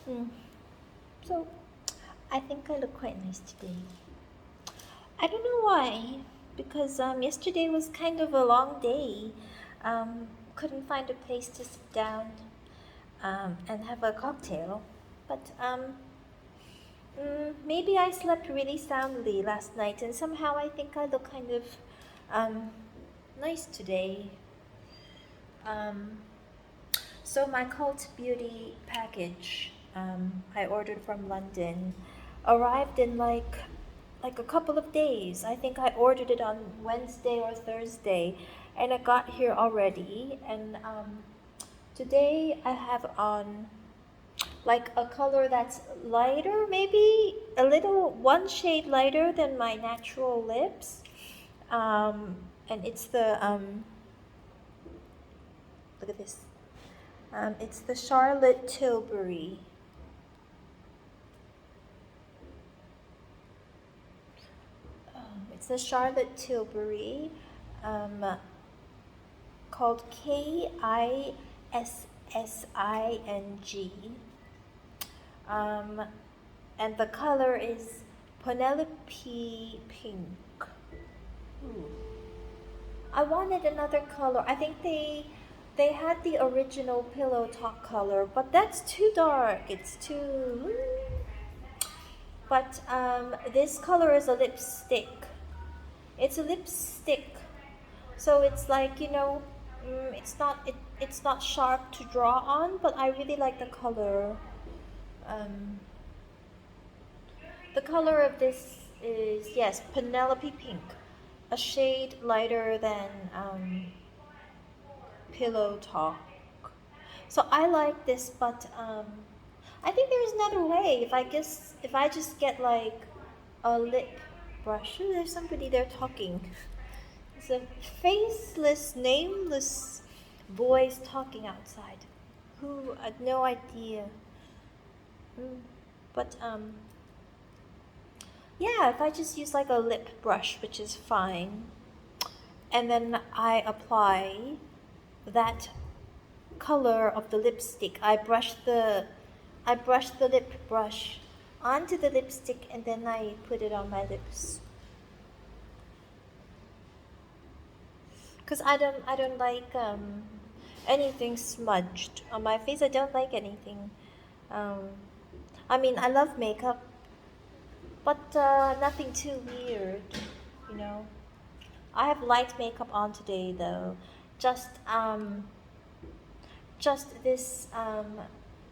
Mm. So, I think I look quite nice today. I don't know why, because yesterday was kind of a long day. Couldn't find a place to sit down and have a cocktail. But maybe I slept really soundly last night, and somehow I think I look kind of um, nice today. Um, so my Cult Beauty package I ordered from London arrived in like a couple of days. I think I ordered it on Wednesday or Thursday, and it got here already. And today I have on like a color that's lighter, maybe a little one shade lighter than my natural lips. And it's the look at this. It's the Charlotte Tilbury. It's the Charlotte Tilbury, um, called Kissing. Um, and the color is Penelope Pink. Ooh. I wanted another color. I think they had the original Pillow Talk color, but that's too dark. It's too. But this color is a lipstick. It's a lipstick, so it's like it's not sharp to draw on, but I really like the color. Um, the color of this is, yes, Penelope Pink, a shade lighter than Pillow Talk. So I like this, but I think there's another way. If I just get like a lip brush. Ooh, there's somebody there talking. It's a faceless, nameless voice talking outside. Who I had no idea. But yeah, if I just use like a lip brush, which is fine, and then I apply that color of the lipstick. I brush the lip brush onto the lipstick, and then I put it on my lips. Cause I don't like anything smudged on my face. I don't like anything. Um, I mean, I love makeup, but nothing too weird, you know. I have light makeup on today though. Just just this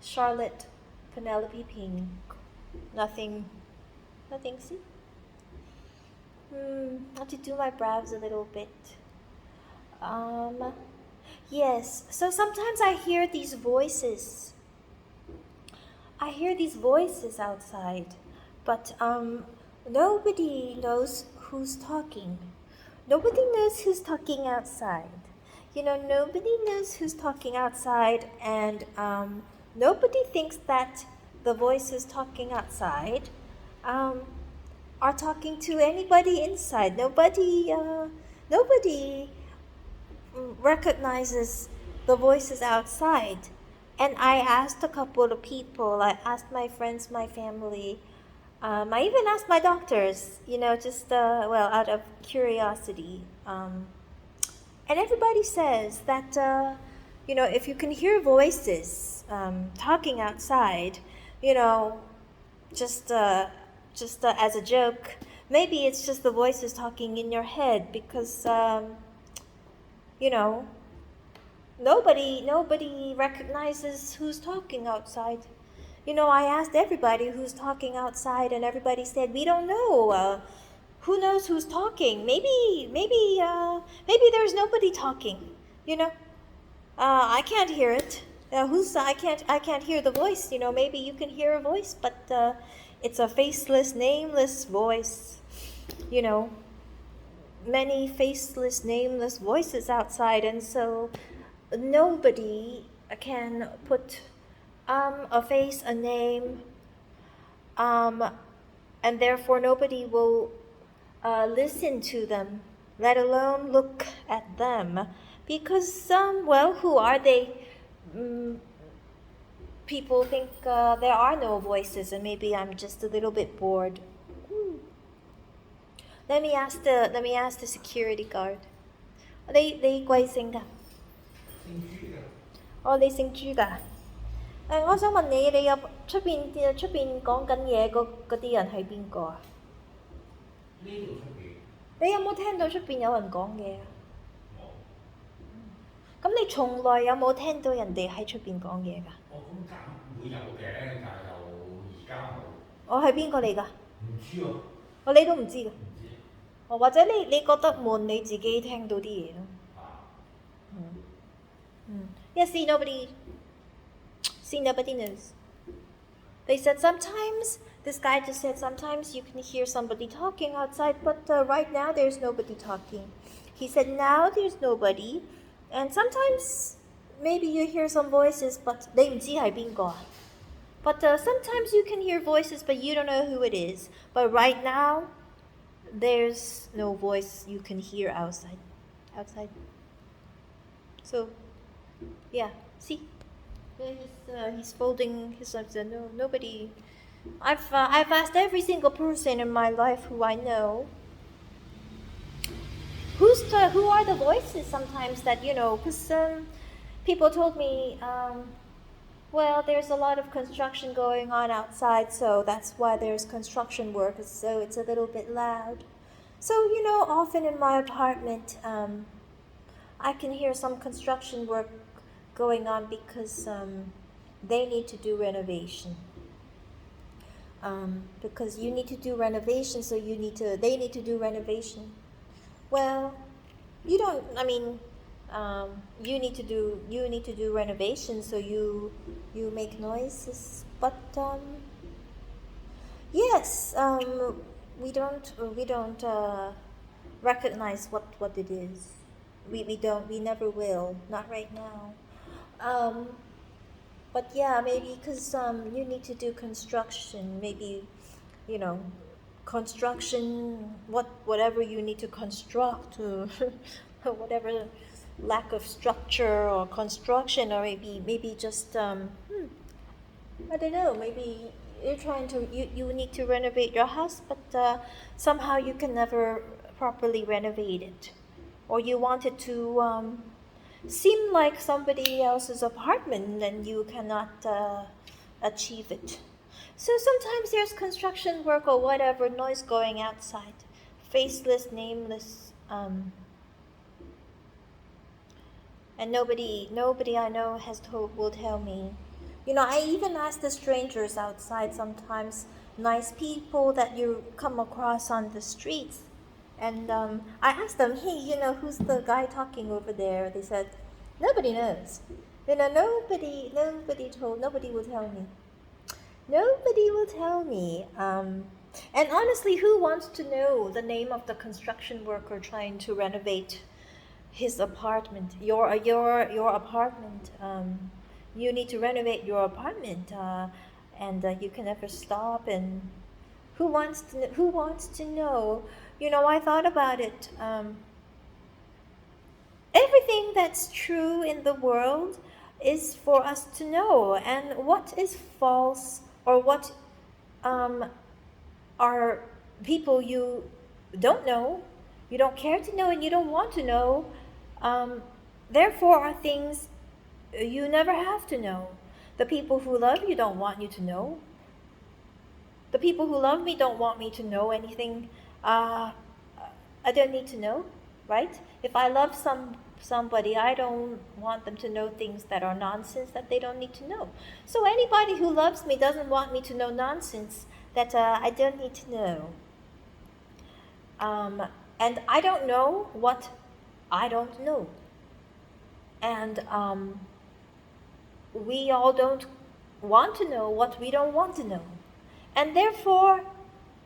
Charlotte Penelope Pink. Nothing, nothing. See. I have to do my brows a little bit. Um, yes. So sometimes I hear these voices. I hear these voices outside, but nobody knows who's talking. Nobody knows who's talking outside. Nobody knows who's talking outside, and nobody thinks that the voices talking outside um, are talking to anybody inside. Nobody recognizes the voices outside. And I asked a couple of people. I asked my friends, my family. I even asked my doctors, just, out of curiosity. And everybody says that, if you can hear voices talking outside, you know, just as a joke, maybe it's just the voices talking in your head because, you know, nobody recognizes who's talking outside. I asked everybody who's talking outside, and everybody said we don't know. Who knows who's talking? Maybe there's nobody talking. You know, I can't hear it. I can't hear the voice. Maybe you can hear a voice, but it's a faceless, nameless voice. You know, many faceless, nameless voices outside, and so nobody can put a face, a name, and therefore nobody will listen to them, let alone look at them, because who are they? people think there are no voices, and maybe I'm just a little bit bored. Let me ask the security guard. They 貴姓㗎？你姓朱㗎？我想問你，你有出邊講緊嘢嗰啲人係邊個啊？呢度出邊。你有冇聽到出邊有人講嘢啊？冇。咁你從來有冇聽到人哋喺出邊講嘢㗎？咁會有嘅，但係就而家冇。我係邊個嚟㗎？唔知喎。你都唔知㗎？唔知。或者你覺得悶，你自己聽到啲嘢咯。Yeah, see nobody knows. They said sometimes, this guy just said sometimes you can hear somebody talking outside, but right now there's nobody talking. He said now there's nobody, and sometimes maybe you hear some voices, but 你唔知係邊個。But sometimes you can hear voices, but you don't know who it is. But right now, there's no voice you can hear outside. So, yeah, see, he's folding his arms. No, nobody. I've asked every single person in my life who I know. Who are the voices sometimes that because people told me, well, there's a lot of construction going on outside, so that's why there's construction work. So it's a little bit loud. So often in my apartment, I can hear some construction work going on because they need to do renovation. Because you need to do renovation, so they need to do renovation. Well, you don't. I mean, you need to do renovation, so you make noises. But yes, we don't recognize what it is. We never will, not right now. But yeah, maybe because you need to do construction, maybe, construction, whatever you need to construct, whatever lack of structure or construction, or maybe just, I don't know, maybe you're trying to, you need to renovate your house, but somehow you can never properly renovate it. Or you want it to seem like somebody else's apartment and you cannot achieve it. So sometimes there's construction work or whatever, noise going outside. Faceless, nameless. And nobody I know will tell me. I even ask the strangers outside sometimes, nice people that you come across on the streets. And I asked them, hey, who's the guy talking over there? They said, nobody knows. Nobody will tell me. Nobody will tell me. And honestly, who wants to know the name of the construction worker trying to renovate his apartment, your apartment? You need to renovate your apartment, and you can never stop. And who wants to know? I thought about it. Everything that's true in the world is for us to know, and what is false or what are people you don't know, you don't care to know, and you don't want to know. Therefore, are things you never have to know. The people who love you don't want you to know. The people who love me don't want me to know anything. I don't need to know, right? If I love somebody, I don't want them to know things that are nonsense that they don't need to know. So anybody who loves me doesn't want me to know nonsense that I don't need to know. And I don't know what I don't know. And we all don't want to know what we don't want to know. And therefore,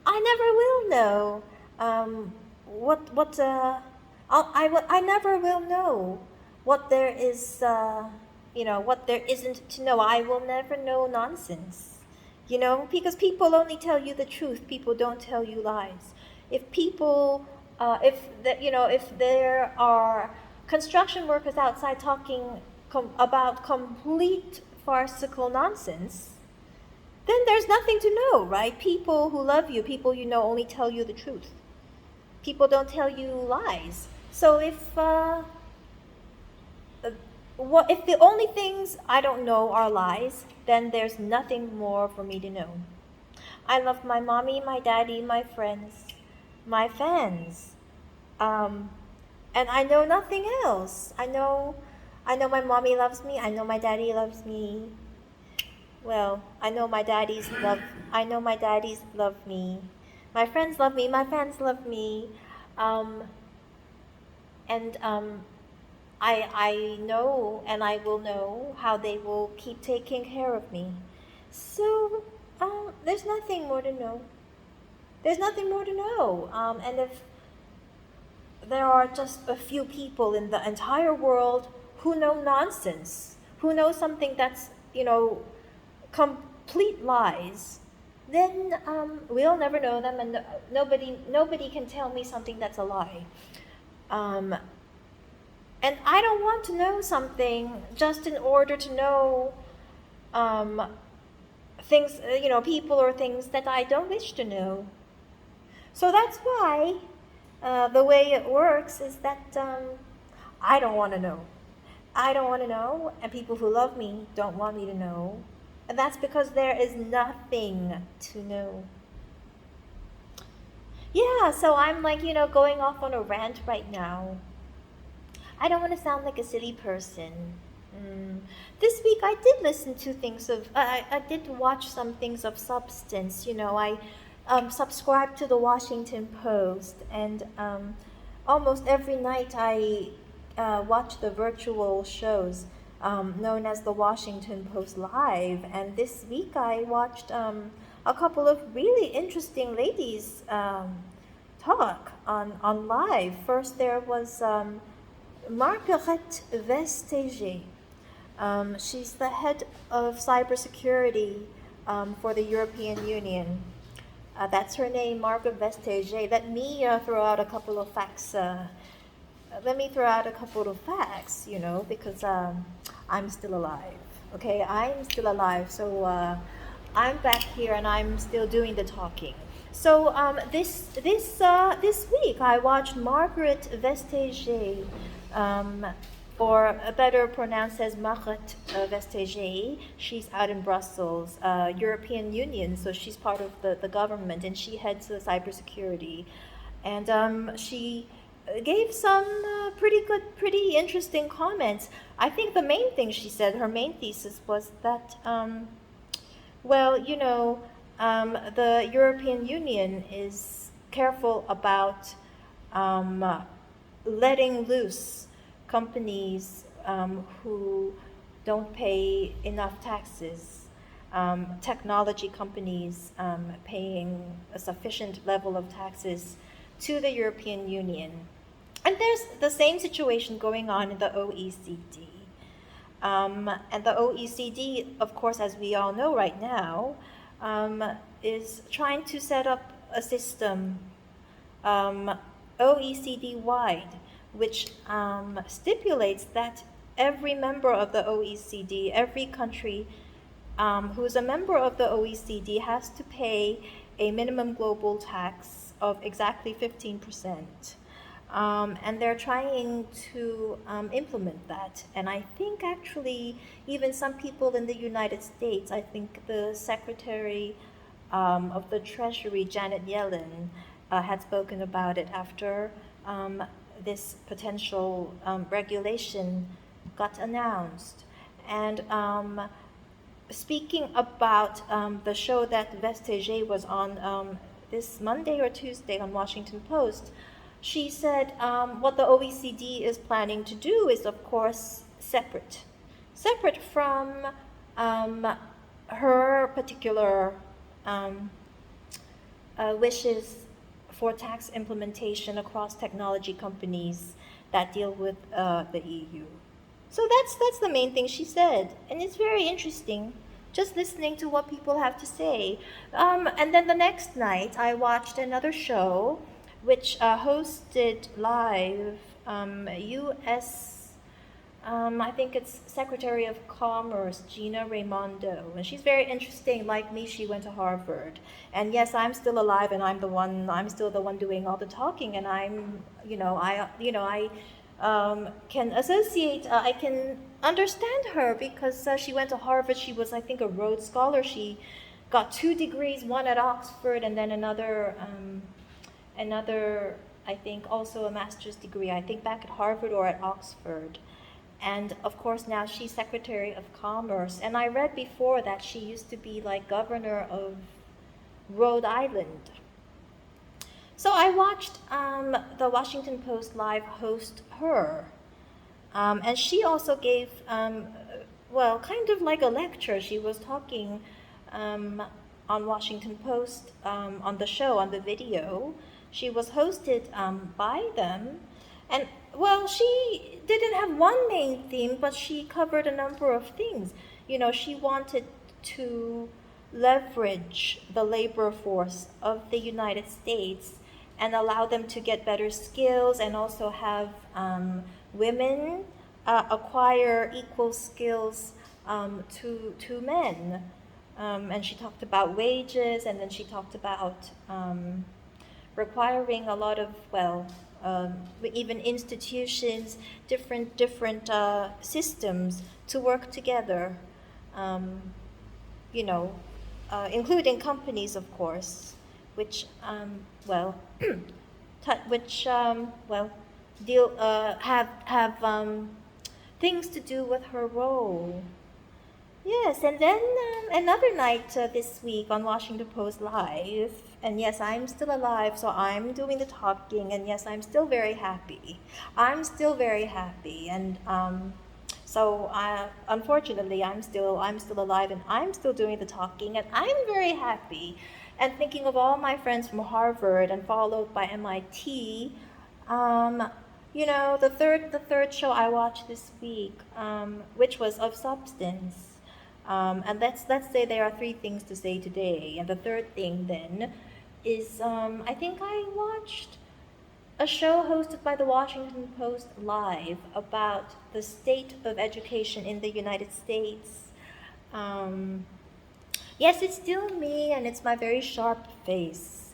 I never will know I never will know what there is, what there isn't to know. I will never know nonsense, because people only tell you the truth. People don't tell you lies. If people, if there are construction workers outside talking about complete farcical nonsense, then there's nothing to know, right? People who love you, people you know, only tell you the truth. People don't tell you lies. So if the only things I don't know are lies, then there's nothing more for me to know. I love my mommy, my daddy, my friends, my fans, and I know nothing else. I know my mommy loves me. I know my daddy loves me. Well, I know my daddies love me. My friends love me. My fans love me, um, and I know and I will know how they will keep taking care of me. So there's nothing more to know. There's nothing more to know. And if there are just a few people in the entire world who know nonsense, who know something that's, complete lies, then we'll never know them, and nobody can tell me something that's a lie. And I don't want to know something just in order to know things, people or things that I don't wish to know. So that's why the way it works is that I don't want to know. I don't want to know, and people who love me don't want me to know. And that's because there is nothing to know. Yeah, so I'm like, going off on a rant right now. I don't want to sound like a silly person. This week I did listen to things of, I did watch some things of substance. I subscribed to the Washington Post, and almost every night I watch the virtual shows known as the Washington Post Live. And this week I watched a couple of really interesting ladies talk on live. First there was Marguerite Vestager. She's the head of cybersecurity for the European Union. That's her name, Margaret Vestager. Let me throw out a couple of facts. Because I'm still alive. Okay, I'm still alive. So I'm back here and I'm still doing the talking. So this week I watched Margaret Vestager, or better pronounced as Margaret Vestager. She's out in Brussels, European Union, so she's part of the government, and she heads the cybersecurity. And she gave some pretty interesting comments. I think the main thing she said, her main thesis was that, the European Union is careful about letting loose companies who don't pay enough taxes, technology companies paying a sufficient level of taxes to the European Union. And there's the same situation going on in the OECD. And the OECD, of course, as we all know right now, is trying to set up a system OECD-wide, which stipulates that every member of the OECD, every country who is a member of the OECD has to pay a minimum global tax of exactly 15%. And they're trying to implement that. And I think actually even some people in the United States, I think the Secretary of the Treasury, Janet Yellen, had spoken about it after this potential regulation got announced. And speaking about the show that Vestager was on this Monday or Tuesday on Washington Post, she said what the OECD is planning to do is, of course, separate from her particular wishes for tax implementation across technology companies that deal with the EU. So that's the main thing she said, and it's very interesting just listening to what people have to say. And then the next night, I watched another show which hosted live U.S. I think it's Secretary of Commerce, Gina Raimondo. And she's very interesting. Like me, she went to Harvard. And yes, I'm still alive and I'm still the one doing all the talking. And I can associate, I can understand her because she went to Harvard. She was, I think, a Rhodes Scholar. She got 2 degrees, one at Oxford and then another, I think, also a master's degree, I think back at Harvard or at Oxford. And of course, now she's Secretary of Commerce. And I read before that she used to be like governor of Rhode Island. So I watched the Washington Post Live host her. And she also gave, kind of like a lecture. She was talking on Washington Post on the show, on the video. She was hosted by them. And well, she didn't have one main theme, but she covered a number of things. She wanted to leverage the labor force of the United States and allow them to get better skills and also have women acquire equal skills to men. And she talked about wages, and then she talked about requiring a lot of, even institutions, different systems to work together, including companies, of course, which, deal have things to do with her role. Yes, and then another night this week on Washington Post Live, and yes, I'm still alive, so I'm doing the talking, and yes, I'm still very happy. I'm still very happy, and unfortunately, I'm still alive, and I'm still doing the talking, and I'm very happy, and thinking of all my friends from Harvard, and followed by MIT. The third show I watched this week, which was Of Substance. And let's say there are 3 things to say today. And the third thing then is I think I watched a show hosted by the Washington Post Live about the state of education in the United States. Yes, it's still me and it's my very sharp face.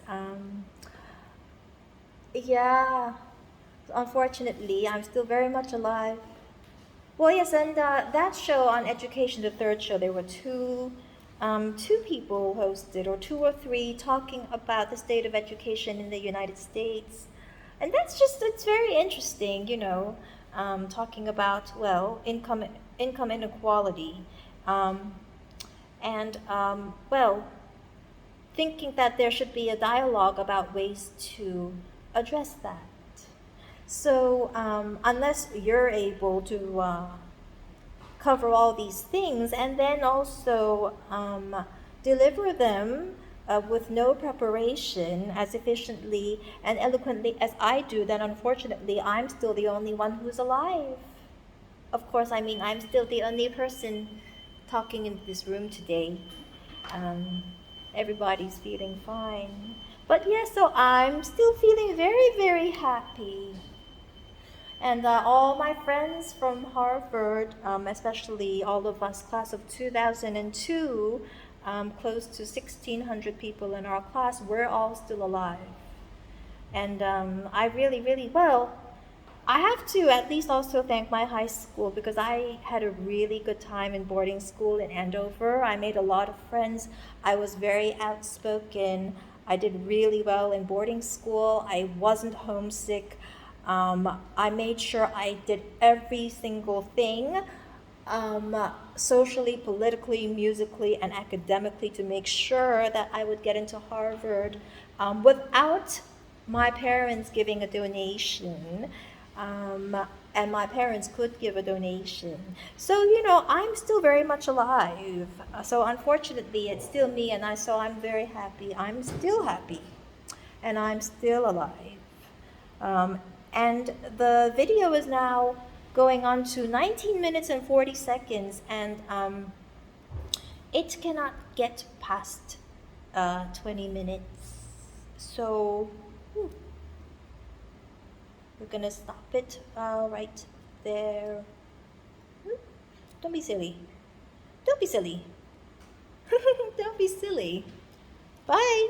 Unfortunately, I'm still very much alive. Well, yes, and that show on education, the third show, there were two people hosted, or 2 or 3, talking about the state of education in the United States. And it's very interesting, talking about, income inequality. Thinking that there should be a dialogue about ways to address that. So unless you're able to cover all these things and then also deliver them with no preparation as efficiently and eloquently as I do, then unfortunately I'm still the only one who's alive. Of course, I'm still the only person talking in this room today. Everybody's feeling fine. But yes, so I'm still feeling very, very happy. And all my friends from Harvard, especially all of us, class of 2002, close to 1,600 people in our class, we're all still alive. And I have to at least also thank my high school because I had a really good time in boarding school in Andover. I made a lot of friends. I was very outspoken. I did really well in boarding school. I wasn't homesick. I made sure I did every single thing, socially, politically, musically, and academically to make sure that I would get into Harvard without my parents giving a donation. And my parents could give a donation. So, I'm still very much alive. So unfortunately, it's still me, and I'm very happy. I'm still happy, and I'm still alive. And the video is now going on to 19 minutes and 40 seconds, and it cannot get past 20 minutes. So we're gonna stop it right there. Don't be silly. Don't be silly. Don't be silly. Bye.